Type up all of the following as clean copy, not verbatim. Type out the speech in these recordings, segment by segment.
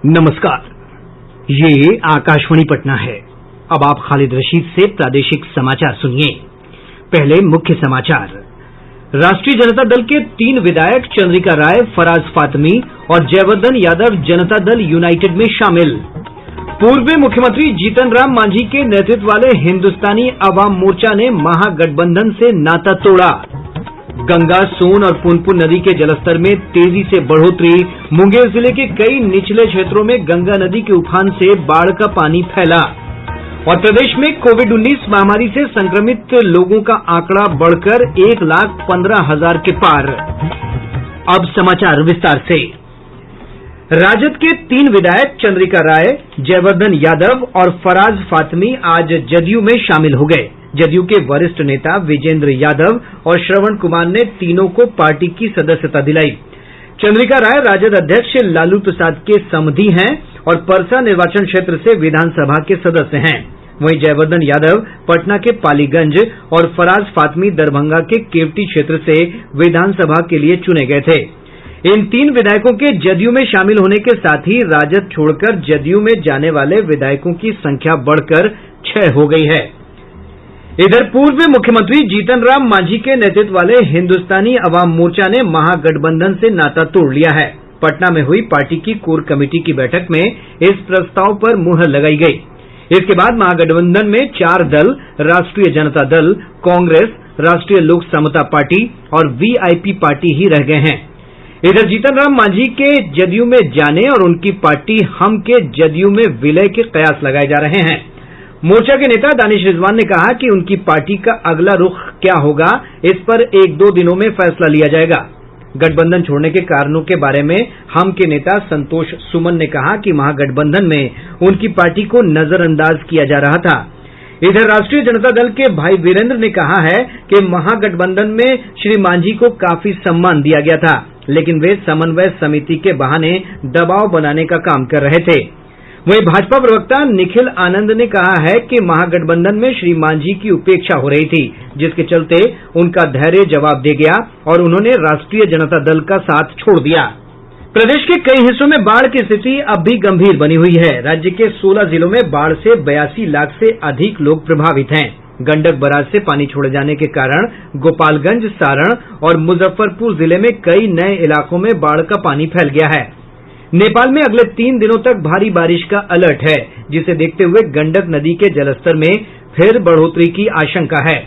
नमस्कार, ये आकाशवाणी पटना है। अब आप खालिद रशीद से प्रादेशिक समाचार सुनिए। पहले मुख्य समाचार। राष्ट्रीय जनता दल के 3 विधायक चंद्रिका राय, फराज फातमी और जयवर्धन यादव जनता दल यूनाइटेड में शामिल। पूर्व मुख्यमंत्री जीतन राम मांझी के नेतृत्व वाले हिन्दुस्तानी अवाम मोर्चा ने महागठबंधन से नाता तोड़ा। गंगा, सोन और पुनपुन नदी के जलस्तर में तेजी से बढ़ोतरी। मुंगेर जिले के कई निचले क्षेत्रों में गंगा नदी के उफान से बाढ़ का पानी फैला। और प्रदेश में कोविड-19 महामारी से संक्रमित लोगों का आंकड़ा बढ़कर 1,15,000 के पार। अब समाचार विस्तार से। राजद के 3 विधायक चंद्रिका राय, जयवर्धन यादव और फराज फातमी आज जदयू में शामिल हो गए। जदयू के वरिष्ठ नेता विजेंद्र यादव और श्रवण कुमार ने तीनों को पार्टी की सदस्यता दिलाई। चंद्रिका राय राजद अध्यक्ष लालू प्रसाद के समधी हैं और परसा निर्वाचन क्षेत्र से विधानसभा के सदस्य हैं। वहीं जयवर्धन यादव पटना के पालीगंज और फराज फातमी दरभंगा के केवटी क्षेत्र से विधानसभा के लिए चुने गए थे। इन 3 विधायकों के जदयू में शामिल होने के साथ ही राजद छोड़कर जदयू में जाने वाले विधायकों की संख्या बढ़कर 6 हो गई है। इधर पूर्व मुख्यमंत्री जीतन राम मांझी के नेतृत्व वाले हिन्दुस्तानी अवाम मोर्चा ने महागठबंधन से नाता तोड़ लिया है। पटना में हुई पार्टी की कोर कमेटी की बैठक में इस प्रस्ताव पर मुहर लगाई गई। इसके बाद महागठबंधन में 4 दल राष्ट्रीय जनता दल, कांग्रेस, राष्ट्रीय लोक समता पार्टी और वीआईपी पार्टी ही रह गए हैं। इधर जीतन राम मांझी के जदयू में जाने और उनकी पार्टी हम के जदयू में विलय के कयास लगाए जा रहे हैं। मोर्चा के नेता दानिश रिजवान ने कहा कि उनकी पार्टी का अगला रुख क्या होगा, इस पर 1-2 दिनों में फैसला लिया जाएगा। गठबंधन छोड़ने के कारणों के बारे में हम के नेता संतोष सुमन ने कहा कि महागठबंधन में उनकी पार्टी को नजरअंदाज किया जा रहा था। इधर राष्ट्रीय जनता दल के भाई वीरेंद्र ने कहा है कि महागठबंधन में श्री मांझी को काफी सम्मान दिया गया था, लेकिन वे समन्वय समिति के बहाने दबाव बनाने का काम कर रहे थे। वहीं भाजपा प्रवक्ता निखिल आनंद ने कहा है कि महागठबंधन में श्री मांझी की उपेक्षा हो रही थी, जिसके चलते उनका धैर्य जवाब दे गया और उन्होंने राष्ट्रीय जनता दल का साथ छोड़ दिया। प्रदेश के कई हिस्सों में बाढ़ की स्थिति अब भी गंभीर बनी हुई है। राज्य के 16 जिलों में बाढ़ से 82 लाख से अधिक लोग प्रभावित हैं। गंडक बराज से पानी छोड़े जाने के कारण गोपालगंज, सारण और मुजफ्फरपुर जिले में कई नए इलाकों में बाढ़ का पानी फैल गया है। नेपाल में अगले 3 दिनों तक भारी बारिश का अलर्ट है, जिसे देखते हुए गंडक नदी के जलस्तर में फिर बढ़ोतरी की आशंका है।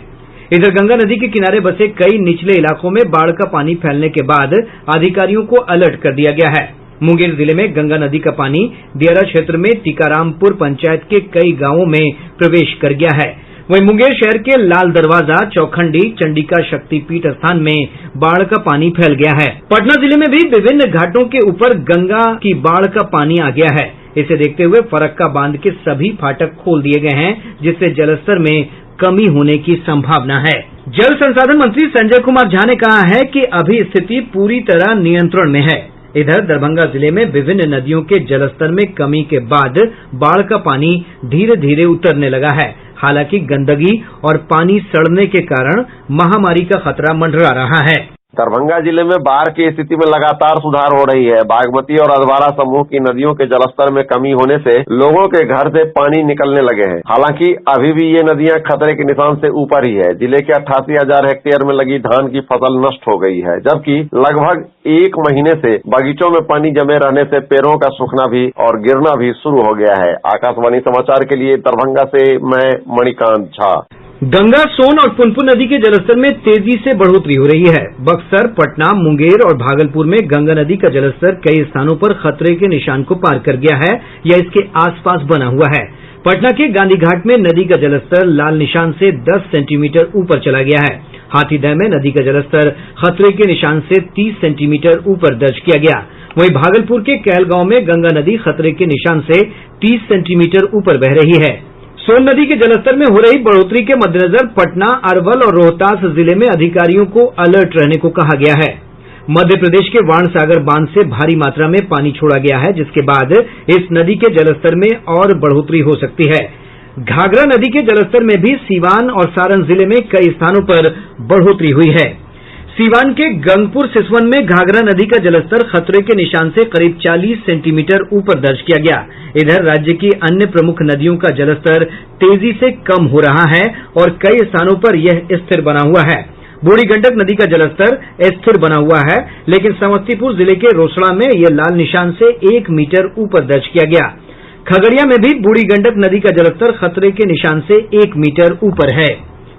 इधर गंगा नदी के किनारे बसे कई निचले इलाकों में बाढ़ का पानी फैलने के बाद अधिकारियों को अलर्ट कर दिया गया है। मुंगेर जिले में गंगा नदी का पानी दियारा क्षेत्र में टीकारामपुर पंचायत के कई गांवों में प्रवेश कर गया है। वहीं मुंगेर शहर के लाल दरवाजा, चौखंडी, चंडिका शक्तिपीठ स्थान में बाढ़ का पानी फैल गया है। पटना जिले में भी विभिन्न घाटों के ऊपर गंगा की बाढ़ का पानी आ गया है। इसे देखते हुए फरक्का बांध के सभी फाटक खोल दिए गए हैं, जिससे जलस्तर में कमी होने की संभावना है। जल संसाधन मंत्री संजय कुमार झा ने कहा है कि अभी स्थिति पूरी तरह नियंत्रण में है। इधर दरभंगा जिले में विभिन्न नदियों के जलस्तर में कमी के बाद बाढ़ का पानी धीरे धीरे उतरने लगा है। हालांकि गंदगी और पानी सड़ने के कारण महामारी का खतरा मंडरा रहा है। दरभंगा जिले में बाढ़ की स्थिति में लगातार सुधार हो रही है। बागमती और अधवारा समूह की नदियों के जलस्तर में कमी होने से लोगों के घर से पानी निकलने लगे हैं। हालांकि अभी भी ये नदियां खतरे के निशान से ऊपर ही है। जिले के 88,000 हेक्टेयर में लगी धान की फसल नष्ट हो गई है, जबकि लगभग 1 महीने से बगीचों में पानी जमे रहने से पेड़ों का सूखना भी और गिरना भी शुरू हो गया है। आकाशवाणी समाचार के लिए दरभंगा से मैं मणिकांत झा। गंगा, सोन और पुनपुन नदी के जलस्तर में तेजी से बढ़ोतरी हो रही है। बक्सर, पटना, मुंगेर और भागलपुर में गंगा नदी का जलस्तर कई स्थानों पर खतरे के निशान को पार कर गया है या इसके आसपास बना हुआ है। पटना के गांधी घाट में नदी का जलस्तर लाल निशान से 10 सेंटीमीटर ऊपर चला गया है। हाथीदह में नदी का जलस्तर खतरे के निशान से 30 सेंटीमीटर ऊपर दर्ज किया गया। वहीं भागलपुर के कहलगांव में गंगा नदी खतरे के निशान से 30 सेंटीमीटर ऊपर बह रही है। सोन नदी के जलस्तर में हो रही बढ़ोतरी के मद्देनजर पटना, अरवल और रोहतास जिले में अधिकारियों को अलर्ट रहने को कहा गया है। मध्य प्रदेश के वाण सागर बांध से भारी मात्रा में पानी छोड़ा गया है, जिसके बाद इस नदी के जलस्तर में और बढ़ोतरी हो सकती है। घाघरा नदी के जलस्तर में भी सीवान और सारण जिले में कई स्थानों पर बढ़ोतरी हुई है। सीवान के गंगपुर सिसवन में घाघरा नदी का जलस्तर खतरे के निशान से करीब 40 सेंटीमीटर ऊपर दर्ज किया गया। इधर राज्य की अन्य प्रमुख नदियों का जलस्तर तेजी से कम हो रहा है और कई स्थानों पर यह स्थिर बना हुआ है। बूढ़ी गंडक नदी का जलस्तर स्थिर बना हुआ है, लेकिन समस्तीपुर जिले के रोसड़ा में यह लाल निशान से 1 मीटर ऊपर दर्ज किया गया। खगड़िया में भी बूढ़ी गंडक नदी का जलस्तर खतरे के निशान से 1 मीटर ऊपर है।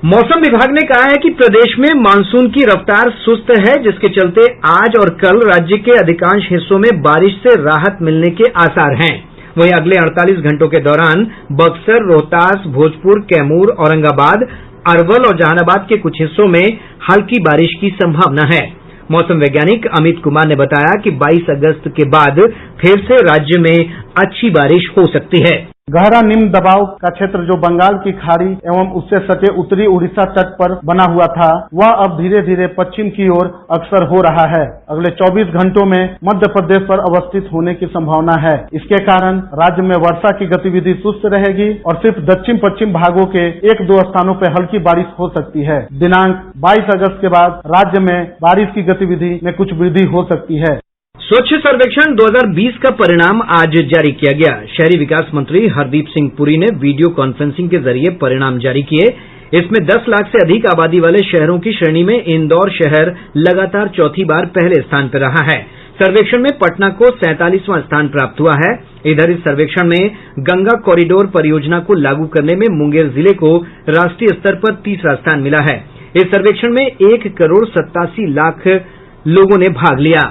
मौसम विभाग ने कहा है कि प्रदेश में मानसून की रफ्तार सुस्त है, जिसके चलते आज और कल राज्य के अधिकांश हिस्सों में बारिश से राहत मिलने के आसार हैं। वहीं अगले 48 घंटों के दौरान बक्सर, रोहतास, भोजपुर, कैमूर, औरंगाबाद, अरवल और जहानाबाद के कुछ हिस्सों में हल्की बारिश की संभावना है। मौसम वैज्ञानिक अमित कुमार ने बताया कि 22 अगस्त के बाद फिर से राज्य में अच्छी बारिश हो सकती है। गहरा निम्न दबाव का क्षेत्र जो बंगाल की खाड़ी एवं उससे सटे उत्तरी उड़ीसा तट पर बना हुआ था, वह अब धीरे धीरे पश्चिम की ओर अग्रसर हो रहा है। अगले 24 घंटों में मध्य प्रदेश पर अवस्थित होने की संभावना है। इसके कारण राज्य में वर्षा की गतिविधि सुस्त रहेगी और सिर्फ दक्षिण पश्चिम भागों के 1-2 स्थानों पर हल्की बारिश हो सकती है। दिनांक 22 अगस्त के बाद राज्य में बारिश की गतिविधि में कुछ वृद्धि हो सकती है। स्वच्छ सर्वेक्षण 2020 का परिणाम आज जारी किया गया। शहरी विकास मंत्री हरदीप सिंह पुरी ने वीडियो कॉन्फ्रेंसिंग के जरिए परिणाम जारी किए। इसमें 10 लाख से अधिक आबादी वाले शहरों की श्रेणी में इंदौर शहर लगातार चौथी बार पहले स्थान पर रहा है। सर्वेक्षण में पटना को 47वां स्थान प्राप्त हुआ है। इधर इस सर्वेक्षण में गंगा कॉरिडोर परियोजना को लागू करने में मुंगेर जिले को राष्ट्रीय स्तर पर तीसरा स्थान मिला है। इस सर्वेक्षण में 1,87,00,000 लोगों ने भाग लिया।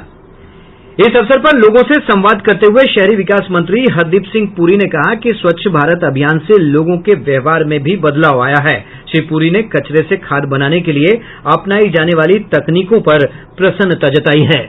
इस अवसर पर लोगों से संवाद करते हुए शहरी विकास मंत्री हरदीप सिंह पुरी ने कहा कि स्वच्छ भारत अभियान से लोगों के व्यवहार में भी बदलाव आया है। श्री पुरी ने कचरे से खाद बनाने के लिए अपनाई जाने वाली तकनीकों पर प्रसन्नता जताई है।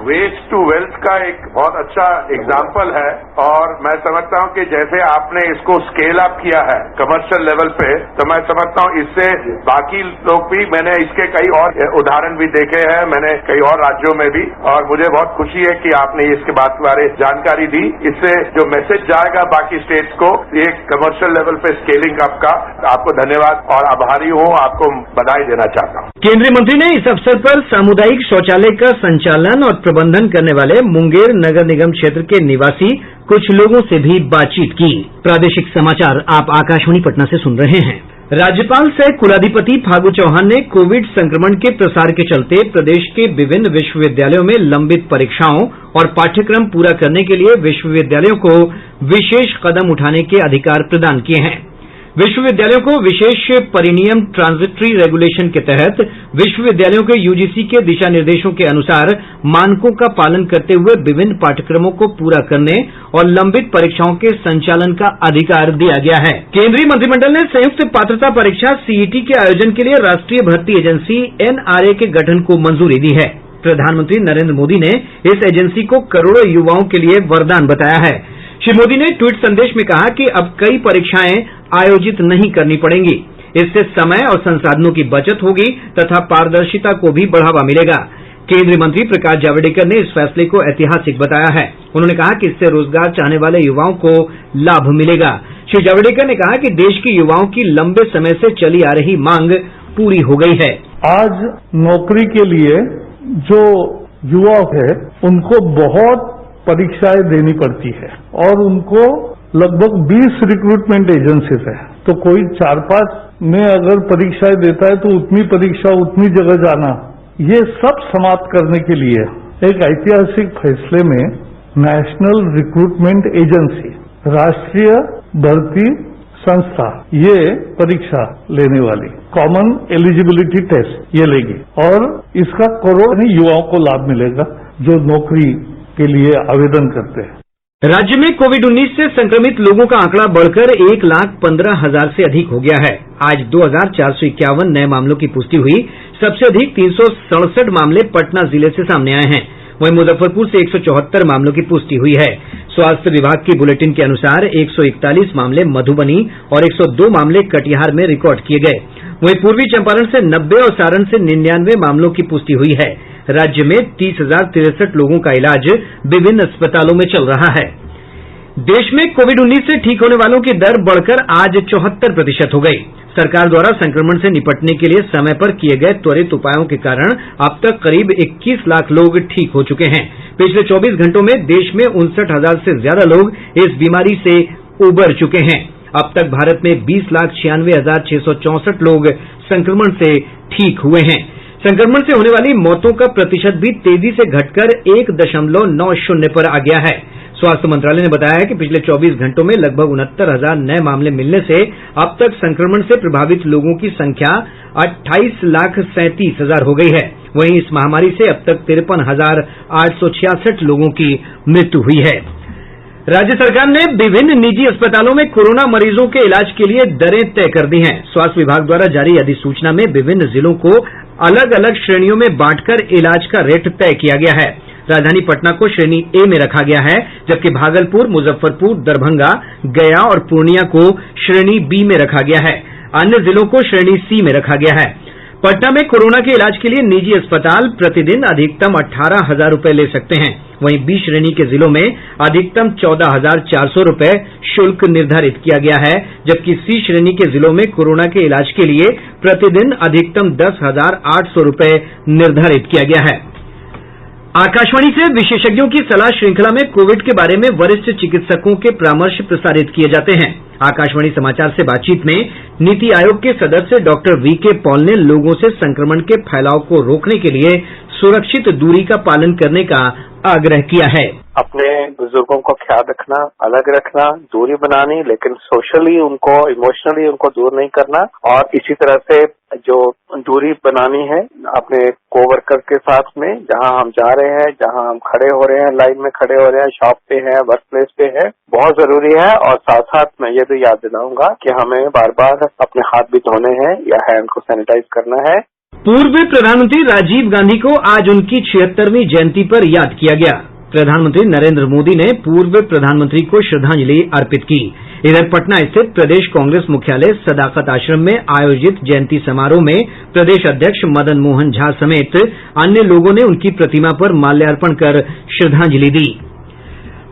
वेस्ट टू वेल्थ का एक बहुत अच्छा एग्जाम्पल है और मैं समझता हूं कि जैसे आपने इसको स्केल अप किया है कमर्शियल लेवल पे, तो मैं समझता हूं इससे बाकी लोग भी, मैंने इसके कई और उदाहरण भी देखे हैं, मैंने कई और राज्यों में भी, और मुझे बहुत खुशी है कि आपने इसके बारे जानकारी दी। इससे जो मैसेज जाएगा बाकी स्टेट्स को, एक कमर्शियल लेवल पे स्केलिंग अप का, आपको धन्यवाद और आभारी हूं, आपको बधाई देना चाहता हूं। केंद्रीय मंत्री ने इस अवसर पर सामुदायिक शौचालय का संचालन और प्रबंधन करने वाले मुंगेर नगर निगम क्षेत्र के निवासी कुछ लोगों से भी बातचीत की। प्रादेशिक समाचार आप आकाशवाणी पटना से सुन रहे हैं। राज्यपाल सह कुलाधिपति फागू चौहान ने कोविड संक्रमण के प्रसार के चलते प्रदेश के विभिन्न विश्वविद्यालयों में लंबित परीक्षाओं और पाठ्यक्रम पूरा करने के लिए विश्वविद्यालयों को विशेष कदम उठाने के अधिकार प्रदान किए हैं। विश्वविद्यालयों को विशेष परिनियम ट्रांजिटरी रेगुलेशन के तहत विश्वविद्यालयों के यूजीसी के दिशा निर्देशों के अनुसार मानकों का पालन करते हुए विभिन्न पाठ्यक्रमों को पूरा करने और लंबित परीक्षाओं के संचालन का अधिकार दिया गया है। केंद्रीय मंत्रिमंडल ने संयुक्त पात्रता परीक्षा सीईटी के आयोजन के लिए राष्ट्रीय भर्ती एजेंसी एनआरए के गठन को मंजूरी दी है। प्रधानमंत्री नरेंद्र मोदी ने इस एजेंसी को करोड़ों युवाओं के लिए वरदान बताया है। श्री मोदी ने ट्वीट संदेश में कहा कि अब कई परीक्षाएं आयोजित नहीं करनी पड़ेंगी। इससे समय और संसाधनों की बचत होगी तथा पारदर्शिता को भी बढ़ावा मिलेगा। केंद्रीय मंत्री प्रकाश जावड़ेकर ने इस फैसले को ऐतिहासिक बताया है। उन्होंने कहा कि इससे रोजगार चाहने वाले युवाओं को लाभ मिलेगा। श्री जावड़ेकर ने कहा कि देश के युवाओं की लंबे समय से चली आ रही मांग पूरी हो गई है। आज नौकरी के लिए जो युवा है उनको बहुत परीक्षाएं देनी पड़ती है और उनको लगभग 20 रिक्रूटमेंट एजेंसीज है, तो कोई 4-5 में अगर परीक्षाएं देता है तो उतनी परीक्षा उतनी जगह जाना, ये सब समाप्त करने के लिए एक ऐतिहासिक फैसले में नेशनल रिक्रूटमेंट एजेंसी, राष्ट्रीय भर्ती संस्था, ये परीक्षा लेने वाली कॉमन एलिजिबिलिटी टेस्ट ये लेगी और इसका करोड़ों युवाओं को लाभ मिलेगा जो नौकरी के लिए आवेदन करते हैं। राज्य में कोविड-19 से संक्रमित लोगों का आंकड़ा बढ़कर 1,15,000 से अधिक हो गया है। आज 2,451 नए मामलों की पुष्टि हुई। सबसे अधिक 367 मामले पटना जिले से सामने आए हैं। वहीं मुजफ्फरपुर से 174 मामलों की पुष्टि हुई है। स्वास्थ्य विभाग की बुलेटिन के अनुसार 141 मामले मधुबनी और 102 मामले कटिहार में रिकॉर्ड किए गए। वहीं पूर्वी चंपारण से 90 और सारण से 99 मामलों की पुष्टि हुई है। राज्य में 30,063 लोगों का इलाज विभिन्न अस्पतालों में चल रहा है। देश में कोविड-19 से ठीक होने वालों की दर बढ़कर आज 74% हो गई। सरकार द्वारा संक्रमण से निपटने के लिए समय पर किए गए त्वरित उपायों के कारण अब तक करीब 21 लाख लोग ठीक हो चुके हैं। पिछले 24 घंटों में देश में 59,000 से ज्यादा लोग इस बीमारी से उबर चुके हैं। अब तक भारत में 20,96,664 लोग संक्रमण से ठीक हुए हैं। संक्रमण से होने वाली मौतों का प्रतिशत भी तेजी से घटकर 1.90 पर आ गया है। स्वास्थ्य मंत्रालय ने बताया है कि पिछले 24 घंटों में लगभग 69,000 नए मामले मिलने से अब तक संक्रमण से प्रभावित लोगों की संख्या 28,37,000 हो गई है। वहीं इस महामारी से अब तक 53,866 लोगों की मृत्यु हुई है। राज्य सरकार ने विभिन्न निजी अस्पतालों में कोरोना मरीजों के इलाज के लिए दरें तय कर दी हैं। स्वास्थ्य विभाग द्वारा जारी अधिसूचना में विभिन्न जिलों को अलग अलग श्रेणियों में बांटकर इलाज का रेट तय किया गया है। राजधानी पटना को श्रेणी ए में रखा गया है, जबकि भागलपुर, मुजफ्फरपुर, दरभंगा, गया और पूर्णिया को श्रेणी बी में रखा गया है। अन्य जिलों को श्रेणी सी में रखा गया है। पटना में कोरोना के इलाज के लिए निजी अस्पताल प्रतिदिन अधिकतम 18,000 रूपये ले सकते हैं। वहीं बी श्रेणी के जिलों में अधिकतम 14,400 रूपये शुल्क निर्धारित किया गया है, जबकि सी श्रेणी के जिलों में कोरोना के इलाज के लिए प्रतिदिन अधिकतम 10,800 रूपये निर्धारित किया गया है। आकाशवाणी से विशेषज्ञों की सलाह श्रृंखला में कोविड के बारे में वरिष्ठ चिकित्सकों के परामर्श प्रसारित किए जाते हैं। आकाशवाणी समाचार से बातचीत में नीति आयोग के सदस्य डॉक्टर वीके पॉल ने लोगों से संक्रमण के फैलाव को रोकने के लिए सुरक्षित दूरी का पालन करने का आग्रह किया है। अपने बुजुर्गों को ख्याल रखना, अलग रखना, दूरी बनानी, लेकिन सोशली उनको, इमोशनली उनको दूर नहीं करना, और इसी तरह से जो दूरी बनानी है अपने कोवर्कर के साथ में, जहां हम जा रहे हैं, जहां हम खड़े हो रहे हैं, लाइन में खड़े हो रहे हैं, शॉप पे हैं, वर्क प्लेस पे है, बहुत जरूरी है। और साथ साथ मैं ये भी याद दिलाऊंगा कि हमें बार बार अपने हाथ भी धोने हैं या हैंड को सैनिटाइज करना है। पूर्व प्रधानमंत्री राजीव गांधी को आज उनकी 76वीं जयंती पर याद किया गया। प्रधानमंत्री नरेंद्र मोदी ने पूर्व प्रधानमंत्री को श्रद्धांजलि अर्पित की। इधर पटना स्थित प्रदेश कांग्रेस मुख्यालय सदाकत आश्रम में आयोजित जयंती समारोह में प्रदेश अध्यक्ष मदन मोहन झा समेत अन्य लोगों ने उनकी प्रतिमा पर माल्यार्पण कर श्रद्धांजलि दी।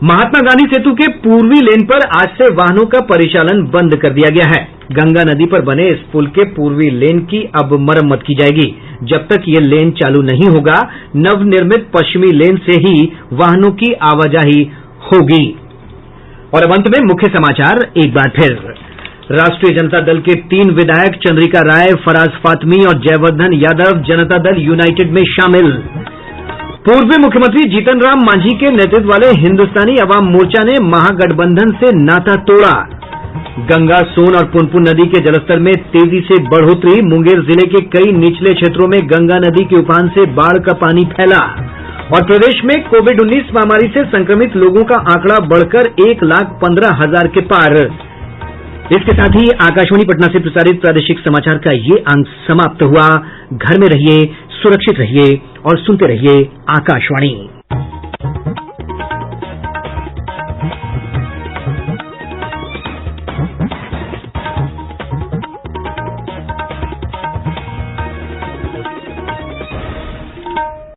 महात्मा गांधी सेतु के पूर्वी लेन पर आज से वाहनों का परिचालन बंद कर दिया गया है। गंगा नदी पर बने इस पुल के पूर्वी लेन की अब मरम्मत की जाएगी। जब तक ये लेन चालू नहीं होगा, नवनिर्मित पश्चिमी लेन से ही वाहनों की आवाजाही होगी। और अब अंत में मुख्य समाचार एक बार फिर। राष्ट्रीय जनता दल के 3 विधायक चंद्रिका राय, फराज फातमी और जयवर्धन यादव जनता दल यूनाइटेड में शामिल। पूर्व मुख्यमंत्री जीतन राम मांझी के नेतृत्व वाले हिन्दुस्तानी अवाम मोर्चा ने महागठबंधन से नाता तोड़ा। गंगा, सोन और पुनपुन नदी के जलस्तर में तेजी से बढ़ोतरी। मुंगेर जिले के कई निचले क्षेत्रों में गंगा नदी के उफान से बाढ़ का पानी फैला। और प्रदेश में कोविड-19 महामारी से संक्रमित लोगों का आंकड़ा बढ़कर 1,15,000 के पार। इसके साथ ही आकाशवाणी पटना से प्रसारित प्रादेशिक समाचार का ये अंक समाप्त हुआ। घर में रहिए, सुरक्षित रहिए और सुनते रहिए आकाशवाणी।